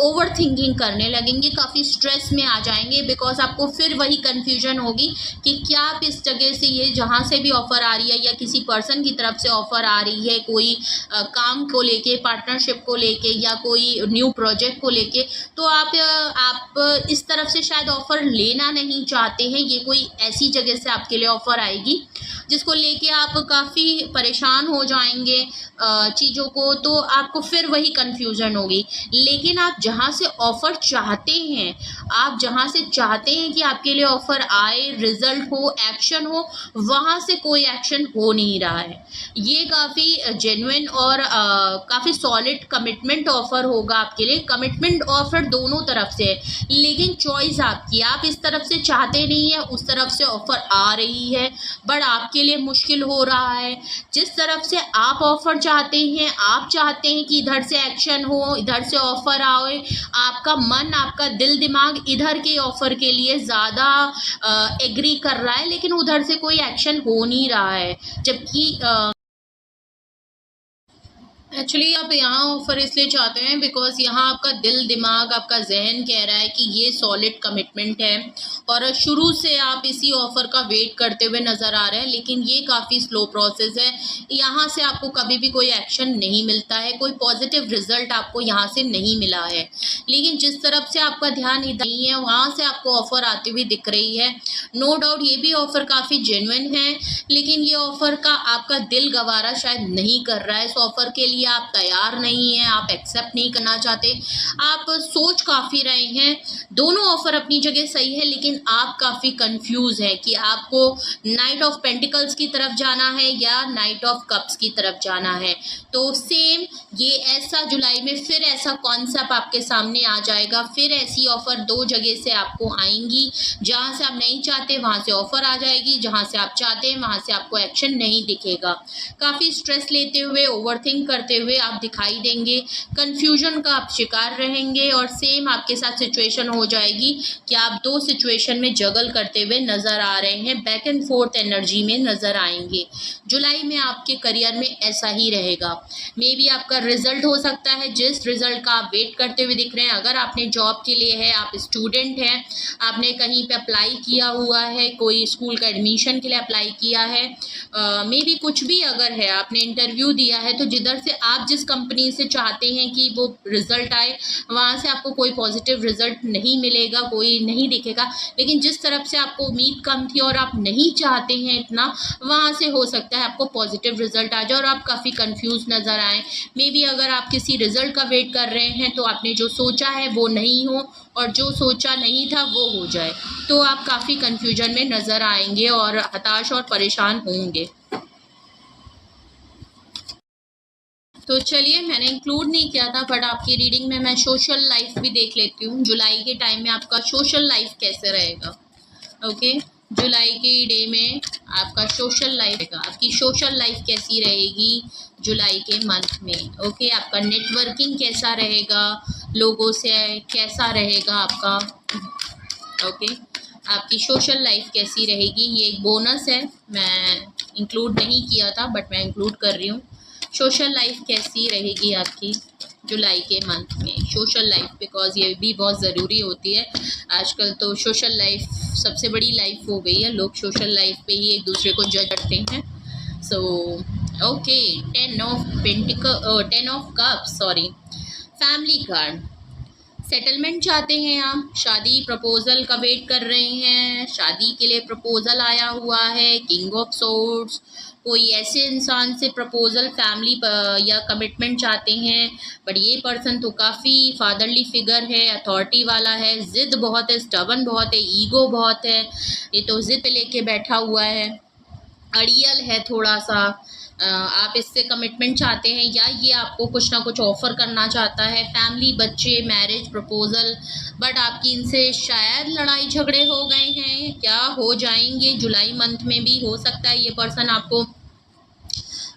ओवर थिंकिंग करने लगेंगे, काफ़ी स्ट्रेस में आ जाएंगे, बिकॉज आपको फिर वही कन्फ्यूजन होगी कि क्या आप इस जगह से, ये जहाँ से भी ऑफ़र आ रही है या किसी पर्सन की तरफ से ऑफ़र आ रही है, कोई काम को लेके, पार्टनरशिप को लेके या कोई न्यू प्रोजेक्ट को लेके, तो आप इस तरफ से शायद ऑफ़र लेना नहीं चाहते हैं। ये कोई ऐसी जगह से आपके लिए ऑफ़र आएगी जिसको लेके आप काफ़ी परेशान हो जाएंगे चीज़ों को, तो आपको फिर वही कन्फ्यूज़न होगी। लेकिन आप जहाँ से ऑफ़र चाहते हैं, आप जहाँ से चाहते हैं कि आपके लिए ऑफ़र आए, रिज़ल्ट हो, एक्शन हो, वहाँ से कोई एक्शन हो नहीं रहा है। ये काफ़ी जेन्युइन और काफ़ी सॉलिड कमिटमेंट ऑफ़र होगा आपके लिए। कमिटमेंट ऑफ़र दोनों तरफ से है, लेकिन चॉइस आपकी। आप इस तरफ से चाहते नहीं है, उस तरफ से ऑफ़र आ रही है, बट आपके लिए मुश्किल हो रहा है। जिस तरफ से आप ऑफ़र चाहते हैं, आप चाहते हैं कि इधर से एक्शन हो, इधर से ऑफ़र आए, आपका मन, आपका दिल दिमाग इधर के ऑफ़र के लिए ज़्यादा एग्री कर रहा है, लेकिन उधर से कोई एक्शन हो नहीं रहा है। जबकि एक्चुअली आप यहाँ ऑफ़र इसलिए चाहते हैं बिकॉज़ यहाँ आपका दिल दिमाग, आपका जहन कह रहा है कि ये सॉलिड कमिटमेंट है और शुरू से आप इसी ऑफ़र का वेट करते हुए नज़र आ रहे हैं। लेकिन ये काफ़ी स्लो प्रोसेस है, यहाँ से आपको कभी भी कोई एक्शन नहीं मिलता है, कोई पॉजिटिव रिज़ल्ट आपको यहाँ से नहीं मिला है। लेकिन जिस तरफ से आपका ध्यान इधर नहीं है, वहाँ से आपको ऑफ़र आती हुई दिख रही है। नो डाउट ये भी ऑफ़र काफ़ी जेन्युइन है, लेकिन ये ऑफ़र का आपका दिल गवारा शायद नहीं कर रहा है। इस ऑफ़र के लिए आप तैयार नहीं हैं, आप एक्सेप्ट नहीं करना चाहते, आप सोच काफ़ी रहे हैं। दोनों ऑफ़र अपनी जगह सही है, लेकिन आप काफ़ी कंफ्यूज हैं कि आपको नाइट ऑफ पेंटिकल्स की तरफ जाना है या नाइट ऑफ कप्स की तरफ जाना है। तो सेम ये ऐसा जुलाई में फिर ऐसा कॉन्सेप्ट आपके सामने आ जाएगा, फिर ऐसी ऑफ़र दो जगह से आपको आएंगी। जहाँ से आप नहीं चाहते वहाँ से ऑफ़र आ जाएगी, जहाँ से आप चाहते हैं वहाँ से आपको एक्शन नहीं दिखेगा। काफ़ी स्ट्रेस लेते हुए, ओवरथिंक करते हुए आप दिखाई देंगे, कन्फ्यूजन का आप शिकार रहेंगे और सेम आपके साथ सिचुएशन हो जाएगी कि आप दो सिचुएशन में जगल करते हुए नज़र आ रहे हैं, बैक एंड फोर्थ एनर्जी में नज़र आएंगे। जुलाई में आपके करियर में ऐसा ही रहेगा। मे बी आपका रिजल्ट हो सकता है जिस रिजल्ट का आप वेट करते हुए दिख रहे हैं। अगर आपने जॉब के लिए है, आप स्टूडेंट हैं, आपने कहीं पे अप्लाई किया हुआ है, कोई स्कूल का एडमिशन के लिए अप्लाई किया है, मे बी कुछ भी अगर है, आपने इंटरव्यू दिया है, तो जिधर से आप जिस कंपनी से चाहते हैं कि वो रिज़ल्ट आए, वहाँ से आपको कोई पॉजिटिव रिज़ल्ट नहीं मिलेगा, कोई नहीं दिखेगा। लेकिन जिस तरफ से आपको उम्मीद कम थी और आप नहीं चाहते हैं इतना, वहाँ से हो सकता है आपको पॉजिटिव रिज़ल्ट आ जाए और आप काफ़ी कंफ्यूज नज़र आएँ। मे बी अगर आप किसी रिज़ल्ट का वेट कर रहे हैं तो आपने जो सोचा है वो नहीं हो और जो सोचा नहीं था वो हो जाए, तो आप काफ़ी कन्फ्यूजन में नज़र आएंगे और हताश और परेशान होंगे। तो चलिए, मैंने इंक्लूड नहीं किया था, बट आपकी रीडिंग में मैं सोशल लाइफ भी देख लेती हूँ। जुलाई के टाइम में आपका सोशल लाइफ कैसे रहेगा। ओके, जुलाई के डे में आपका सोशल लाइफ रहेगा, आपकी सोशल लाइफ कैसी रहेगी जुलाई के मंथ में। ओके, आपका नेटवर्किंग कैसा रहेगा, लोगों से कैसा रहेगा आपका। ओके, आपकी सोशल लाइफ कैसी रहेगी, ये एक बोनस है, मैं इंक्लूड नहीं किया था बट मैं इंक्लूड कर रही हूँ। सोशल लाइफ कैसी रहेगी आपकी जुलाई के मंथ में, सोशल लाइफ, बिकॉज ये भी बहुत ज़रूरी होती है। आजकल तो सोशल लाइफ सबसे बड़ी लाइफ हो गई है, लोग सोशल लाइफ पे ही एक दूसरे को जज करते हैं। So okay, 10 of cups, sorry, family card. Settlement चाहते हैं आप, शादी प्रपोज़ल का वेट कर रहे हैं, शादी के लिए प्रपोज़ल आया हुआ है, किंग ऑफ सोर्ड्स। कोई ऐसे इंसान से प्रपोज़ल, फैमिली या कमिटमेंट चाहते हैं, बट ये पर्सन तो काफ़ी फादरली फिगर है, अथॉरिटी वाला है, ज़िद बहुत है, स्टबन बहुत है, ईगो बहुत है, ये तो ज़िद पे लेके बैठा हुआ है, अड़ियल है थोड़ा सा। आप इससे कमिटमेंट चाहते हैं या ये आपको कुछ ना कुछ ऑफ़र करना चाहता है, फैमिली, बच्चे, मैरिज प्रपोज़ल, बट आपकी इनसे शायद लड़ाई झगड़े हो गए हैं, क्या हो जाएंगे जुलाई मंथ में भी हो सकता है। ये पर्सन आपको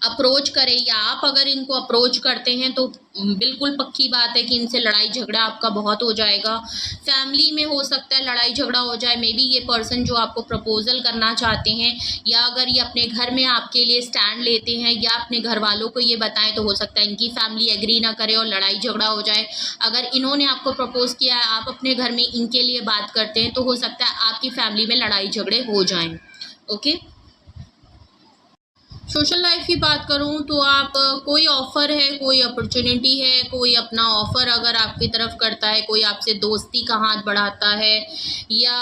अप्रोच करें या आप अगर इनको अप्रोच करते हैं तो बिल्कुल पक्की बात है कि इनसे लड़ाई झगड़ा आपका बहुत हो जाएगा। फैमिली में हो सकता है लड़ाई झगड़ा हो जाए, मे बी ये पर्सन जो आपको प्रपोजल करना चाहते हैं, या अगर ये अपने घर में आपके लिए स्टैंड लेते हैं या अपने घर वालों को ये बताएं तो हो सकता है इनकी फैमिली एग्री ना करे और लड़ाई झगड़ा हो जाए। अगर इन्होंने आपको प्रपोज किया है, आप अपने घर में इनके लिए बात करते हैं, तो हो सकता है आपकी फैमिली में लड़ाई झगड़े हो जाएं। ओके, सोशल लाइफ की बात करूं तो आप कोई ऑफ़र है, कोई अपॉर्चुनिटी है, कोई अपना ऑफ़र अगर आपकी तरफ करता है, कोई आपसे दोस्ती का हाथ बढ़ाता है, या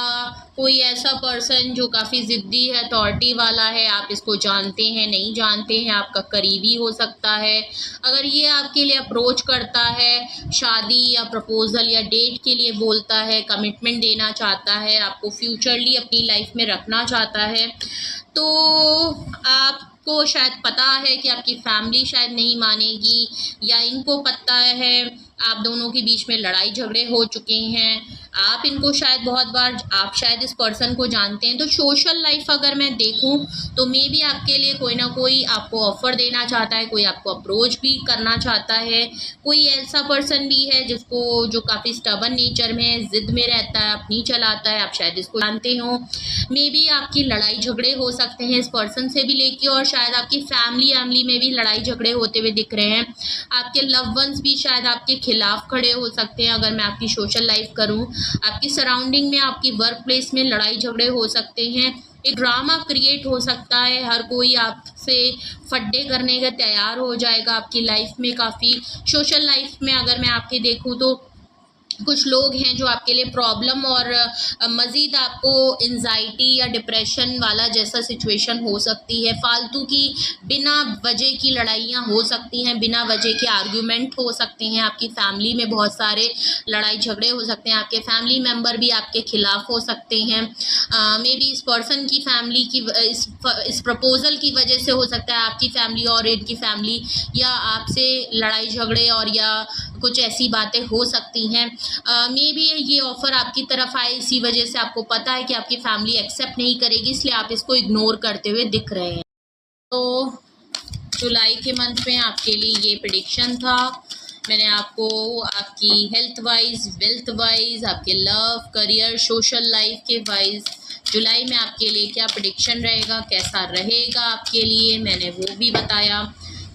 कोई ऐसा पर्सन जो काफ़ी ज़िद्दी है, अथॉरिटी वाला है, आप इसको जानते हैं नहीं जानते हैं, आपका करीबी हो सकता है। अगर ये आपके लिए अप्रोच करता है, शादी या प्रपोज़ल या डेट के लिए बोलता है, कमिटमेंट देना चाहता है, आपको फ्यूचरली अपनी लाइफ में रखना चाहता है, तो आपको शायद पता है कि आपकी फैमिली शायद नहीं मानेगी, या इनको पता है आप दोनों के बीच में लड़ाई झगड़े हो चुके हैं, आप इनको शायद बहुत बार, आप शायद इस पर्सन को जानते हैं। तो सोशल लाइफ अगर मैं देखूं तो मे बी आपके लिए कोई ना कोई आपको ऑफ़र देना चाहता है, कोई आपको अप्रोच भी करना चाहता है, कोई ऐसा पर्सन भी है जिसको जो काफ़ी स्टबन नेचर में है, ज़िद में रहता है, अपनी चलाता है, आप शायद इसको जानते हो। मे बी आपकी लड़ाई झगड़े हो सकते हैं इस पर्सन से भी लेके, और शायद आपकी फैमिली में भी लड़ाई झगड़े होते हुए दिख रहे हैं। आपके लव वंस भी शायद आपके खिलाफ खड़े हो सकते हैं। अगर मैं आपकी सोशल लाइफ करूं, आपकी सराउंडिंग में, आपकी वर्क प्लेस में लड़ाई झगड़े हो सकते हैं, एक ड्रामा क्रिएट हो सकता है, हर कोई आपसे फड्डे करने का तैयार हो जाएगा आपकी लाइफ में। काफ़ी सोशल लाइफ में अगर मैं आपके देखूं तो कुछ लोग हैं जो आपके लिए प्रॉब्लम और मज़ीद आपको एंजाइटी या डिप्रेशन वाला जैसा सिचुएशन हो सकती है। फालतू की बिना वजह की लड़ाइयाँ हो सकती हैं, बिना वजह के आर्ग्यूमेंट हो सकते हैं, आपकी फैमिली में बहुत सारे लड़ाई झगड़े हो सकते हैं, आपके फैमिली मेम्बर भी आपके खिलाफ हो सकते हैं। मे बी इस पर्सन की फैमिली की इस प्रपोज़ल की वजह से हो सकता है आपकी फैमिली और इनकी फैमिली या आपसे लड़ाई झगड़े और या कुछ ऐसी बातें हो सकती हैं। मे बी ये ऑफ़र आपकी तरफ आए इसी वजह से, आपको पता है कि आपकी फैमिली एक्सेप्ट नहीं करेगी, इसलिए आप इसको इग्नोर करते हुए दिख रहे हैं। तो जुलाई के मंथ में आपके लिए ये प्रेडिक्शन था। मैंने आपको आपकी हेल्थ वाइज, वेल्थ वाइज, आपके लव, करियर, सोशल लाइफ के वाइज जुलाई में आपके लिए क्या प्रेडिक्शन रहेगा, कैसा रहेगा आपके लिए, मैंने वो भी बताया।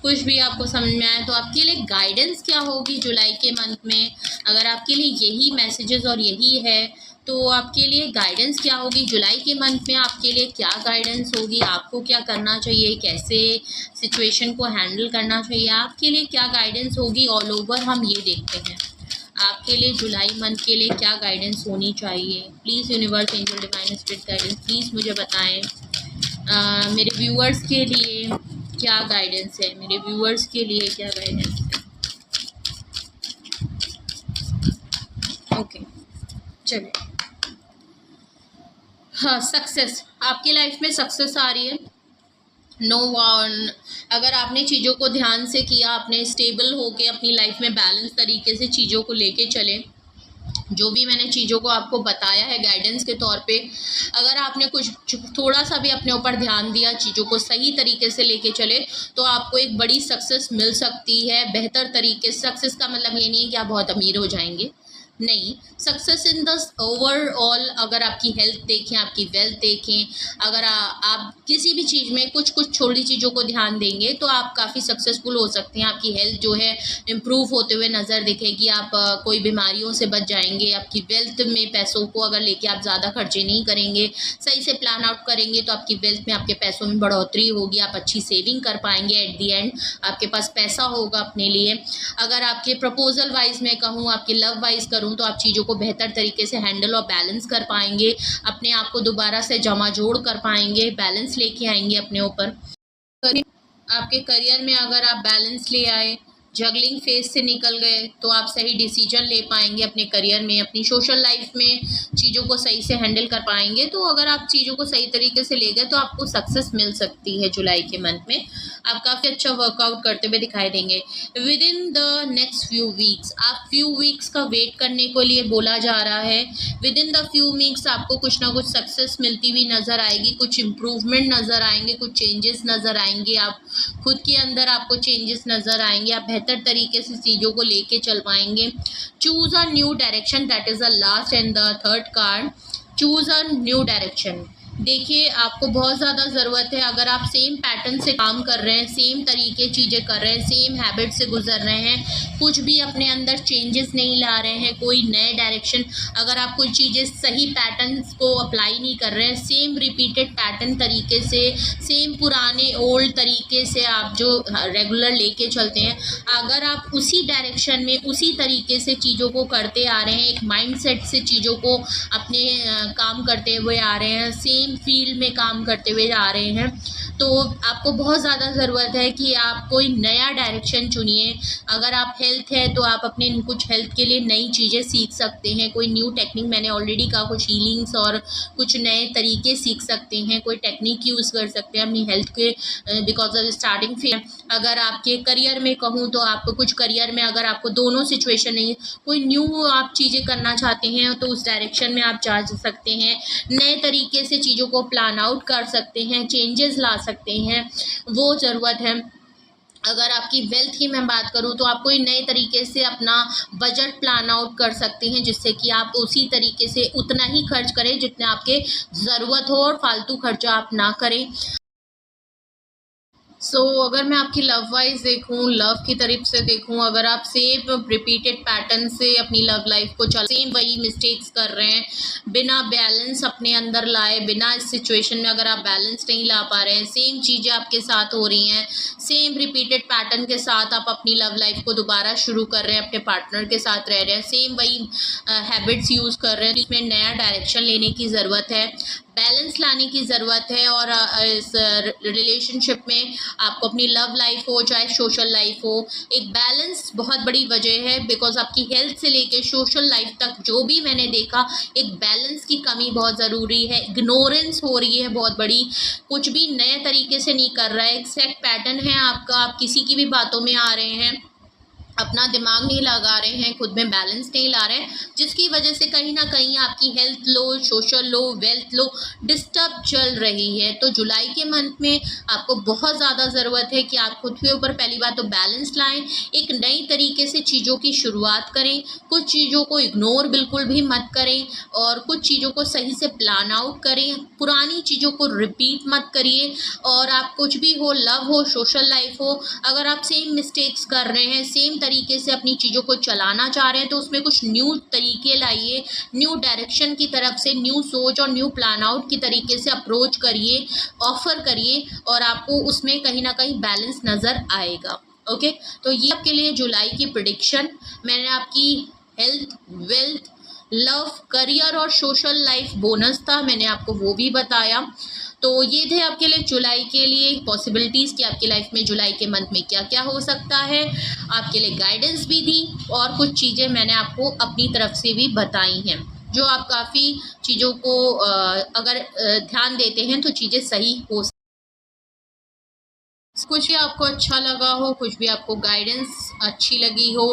कुछ भी आपको समझ में आए तो आपके लिए गाइडेंस क्या होगी जुलाई के मंथ में, अगर आपके लिए यही मैसेजेस और यही है तो आपके लिए गाइडेंस क्या होगी जुलाई के मंथ में, आपके लिए क्या गाइडेंस होगी, आपको क्या करना चाहिए, कैसे सिचुएशन को हैंडल करना चाहिए, आपके लिए क्या गाइडेंस होगी ऑल ओवर, हम ये देखते हैं आपके लिए जुलाई मंथ के लिए क्या गाइडेंस होनी चाहिए। Please universe, angel, divine spirit guidance please मुझे बताएं। मेरे व्यूअर्स के लिए क्या गाइडेंस है, मेरे व्यूअर्स के लिए क्या गाइडेंस है। ओके, चलिए। हाँ, सक्सेस, आपकी लाइफ में सक्सेस आ रही है। नो वन, अगर आपने चीज़ों को ध्यान से किया, आपने स्टेबल होके अपनी लाइफ में बैलेंस तरीके से चीज़ों को लेके चले, जो भी मैंने चीज़ों को आपको बताया है गाइडेंस के तौर पे, अगर आपने कुछ थोड़ा सा भी अपने ऊपर ध्यान दिया, चीज़ों को सही तरीके से लेके चले, तो आपको एक बड़ी सक्सेस मिल सकती है, बेहतर तरीके से। सक्सेस का मतलब ये नहीं है कि आप बहुत अमीर हो जाएंगे, नहीं, सक्सेस इन द ओवरऑल, अगर आपकी हेल्थ देखें, आपकी वेल्थ देखें, अगर आप किसी भी चीज़ में कुछ छोटी चीज़ों को ध्यान देंगे तो आप काफ़ी सक्सेसफुल हो सकते हैं। आपकी हेल्थ जो है इम्प्रूव होते हुए नज़र दिखेगी, आप कोई बीमारियों से बच जाएंगे। आपकी वेल्थ में पैसों को अगर लेके आप ज़्यादा खर्चे नहीं करेंगे, सही से प्लान आउट करेंगे, तो आपकी वेल्थ में, आपके पैसों में बढ़ोतरी होगी, आप अच्छी सेविंग कर पाएंगे। एट दी एंड आपके पास पैसा होगा अपने लिए। अगर आपके प्रपोजल वाइज में कहूँ, आपके लव वाइज करूँ, तो आप चीज़ों को बेहतर तरीके से हैंडल और बैलेंस कर पाएंगे, अपने आप को दोबारा से जमा जोड़ कर पाएंगे, बैलेंस लेके आएंगे अपने ऊपर। आपके करियर में अगर आप बैलेंस ले आए जगलिंग फेज से निकल गए तो आप सही डिसीजन ले पाएंगे अपने करियर में, अपनी सोशल लाइफ में चीज़ों को सही से हैंडल कर पाएंगे। तो अगर आप चीज़ों को सही तरीके से ले गए तो आपको सक्सेस मिल सकती है। जुलाई के मंथ में आप काफ़ी अच्छा वर्कआउट करते हुए दिखाई देंगे। With in the next few weeks, आप फ्यू वीक्स का वेट करने को लिए बोला जा रहा है। With in the few weeks आपको कुछ ना कुछ सक्सेस मिलती हुई नज़र आएगी, कुछ इम्प्रूवमेंट नज़र आएंगे, कुछ चेंजेस नज़र आएंगे, आप खुद के अंदर आपको चेंजेस नज़र आएंगे, आप बेहतर तरीके से चीज़ों को लेके चल पाएंगे। Choose a new direction, that is the last and the third card. Choose a new direction. देखिए आपको बहुत ज़्यादा ज़रूरत है, अगर आप सेम पैटर्न से काम कर रहे हैं, सेम तरीके चीज़ें कर रहे हैं, सेम हैबिट से गुजर रहे हैं, कुछ भी अपने अंदर चेंजेस नहीं ला रहे हैं, कोई नए डायरेक्शन, अगर आप कुछ चीज़ें सही पैटर्न्स को अप्लाई नहीं कर रहे हैं, सेम रिपीटेड पैटर्न तरीके से, सेम पुराने ओल्ड तरीके से आप जो रेगुलर लेके चलते हैं, अगर आप उसी डायरेक्शन में उसी तरीके से चीज़ों को करते आ रहे हैं, एक माइंडसेट से चीज़ों को अपने काम करते हुए आ रहे हैं, सेम फील्ड में काम करते हुए आ रहे हैं, तो आपको बहुत ज़्यादा ज़रूरत है कि आप कोई नया डायरेक्शन चुनिए। अगर आप हेल्थ है तो आप अपने कुछ हेल्थ के लिए नई चीज़ें सीख सकते हैं, कोई न्यू टेक्निक, मैंने ऑलरेडी कहा, कुछ हीलिंग्स और कुछ नए तरीके सीख सकते हैं, कोई टेक्निक यूज़ कर सकते हैं अपनी हेल्थ के बिकॉज ऑफ स्टार्टिंग फेज। अगर आपके करियर में कहूँ तो आपको कुछ करियर में अगर आपको दोनों सिचुएशन नहीं है, कोई न्यू आप चीज़ें करना चाहते हैं तो उस डायरेक्शन में आप जा सकते हैं, नए तरीके से चीज़ों को प्लान आउट कर सकते हैं, चेंजेस ला सकते हैं, वो ज़रूरत है। अगर आपकी वेल्थ की मैं बात करूं तो आप कोई नए तरीके से अपना बजट प्लान आउट कर सकते हैं, जिससे कि आप उसी तरीके से उतना ही खर्च करें जितना आपके ज़रूरत हो और फालतू खर्चा आप ना करें। अगर मैं आपकी लव वाइज देखूं, लव की तरफ से देखूं, अगर आप सेम रिपीटेड पैटर्न से अपनी लव लाइफ को चल, सेम वही मिस्टेक्स कर रहे हैं, बिना बैलेंस अपने अंदर लाए, बिना इस सिचुएशन में अगर आप बैलेंस नहीं ला पा रहे हैं, सेम चीज़ें आपके साथ हो रही हैं, सेम रिपीटेड पैटर्न के साथ आप अपनी लव लाइफ को दोबारा शुरू कर रहे हैं, अपने पार्टनर के साथ रह रहे हैं, सेम वही हैबिट्स यूज़ कर रहे हैं, इसमें नया डायरेक्शन लेने की ज़रूरत है, बैलेंस लाने की ज़रूरत है। और इस रिलेशनशिप में आपको अपनी लव लाइफ हो चाहे सोशल लाइफ हो, एक बैलेंस बहुत बड़ी वजह है, बिकॉज आपकी हेल्थ से लेके सोशल लाइफ तक जो भी मैंने देखा, एक बैलेंस की कमी बहुत ज़रूरी है, इग्नोरेंस हो रही है बहुत बड़ी, कुछ भी नए तरीके से नहीं कर रहा है, एक सेट पैटर्न है आपका, आप किसी की भी बातों में आ रहे हैं, अपना दिमाग नहीं लगा रहे हैं, खुद में बैलेंस नहीं ला रहे हैं, जिसकी वजह से कहीं ना कहीं आपकी हेल्थ लो, सोशल लो, वेल्थ लो डिस्टर्ब चल रही है। तो जुलाई के मंथ में आपको बहुत ज़्यादा ज़रूरत है कि आप खुद के ऊपर पहली बात तो बैलेंस लाएं, एक नई तरीके से चीज़ों की शुरुआत करें, कुछ चीज़ों को इग्नोर बिल्कुल भी मत करें और कुछ चीज़ों को सही से प्लान आउट करें, पुरानी चीज़ों को रिपीट मत करिए। और आप कुछ भी हो, लव हो, सोशल लाइफ हो, अगर आप सेम मिस्टेक्स कर रहे हैं, सेम तरीके से अपनी चीज़ों को चलाना चाह रहे हैं, तो उसमें कुछ न्यू तरीके लाइए, न्यू डायरेक्शन की तरफ से, न्यू सोच और न्यू प्लान आउट की तरीके से अप्रोच करिए, ऑफर करिए, और आपको उसमें कहीं ना कहीं बैलेंस नज़र आएगा। ओके, तो ये आपके लिए जुलाई की प्रेडिक्शन। मैंने आपकी हेल्थ, वेल्थ, लव, करियर और सोशल लाइफ बोनस था, मैंने आपको वो भी बताया। तो ये थे आपके लिए जुलाई के लिए पॉसिबिलिटीज़ कि आपकी लाइफ में जुलाई के मंथ में क्या क्या हो सकता है, आपके लिए गाइडेंस भी दी और कुछ चीज़ें मैंने आपको अपनी तरफ से भी बताई हैं, जो आप काफ़ी चीज़ों को अगर ध्यान देते हैं तो चीज़ें सही हो। कुछ भी आपको अच्छा लगा हो, कुछ भी आपको गाइडेंस अच्छी लगी हो,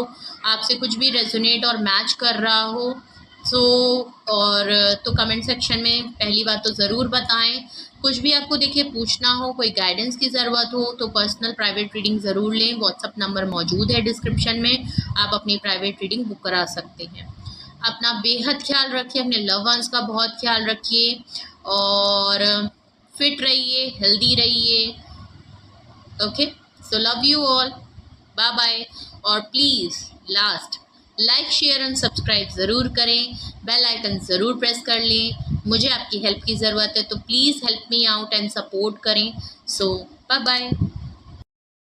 आपसे कुछ भी रेजोनेट और मैच कर रहा हो, तो कमेंट सेक्शन में पहली बात तो ज़रूर बताएं। कुछ भी आपको देखिए पूछना हो, कोई गाइडेंस की ज़रूरत हो तो पर्सनल प्राइवेट रीडिंग ज़रूर लें। व्हाट्सअप नंबर मौजूद है डिस्क्रिप्शन में, आप अपनी प्राइवेट रीडिंग बुक करा सकते हैं। अपना बेहद ख्याल रखिए, अपने लव वंस का बहुत ख्याल रखिए और फिट रहिए, हेल्दी रहिए। Okay, so love you all, bye bye. और please last like, share and subscribe ज़रूर करें, बेल आइकन ज़रूर प्रेस कर लें। मुझे आपकी हेल्प की ज़रूरत है तो please help me out and support करें। सो बाय बाय।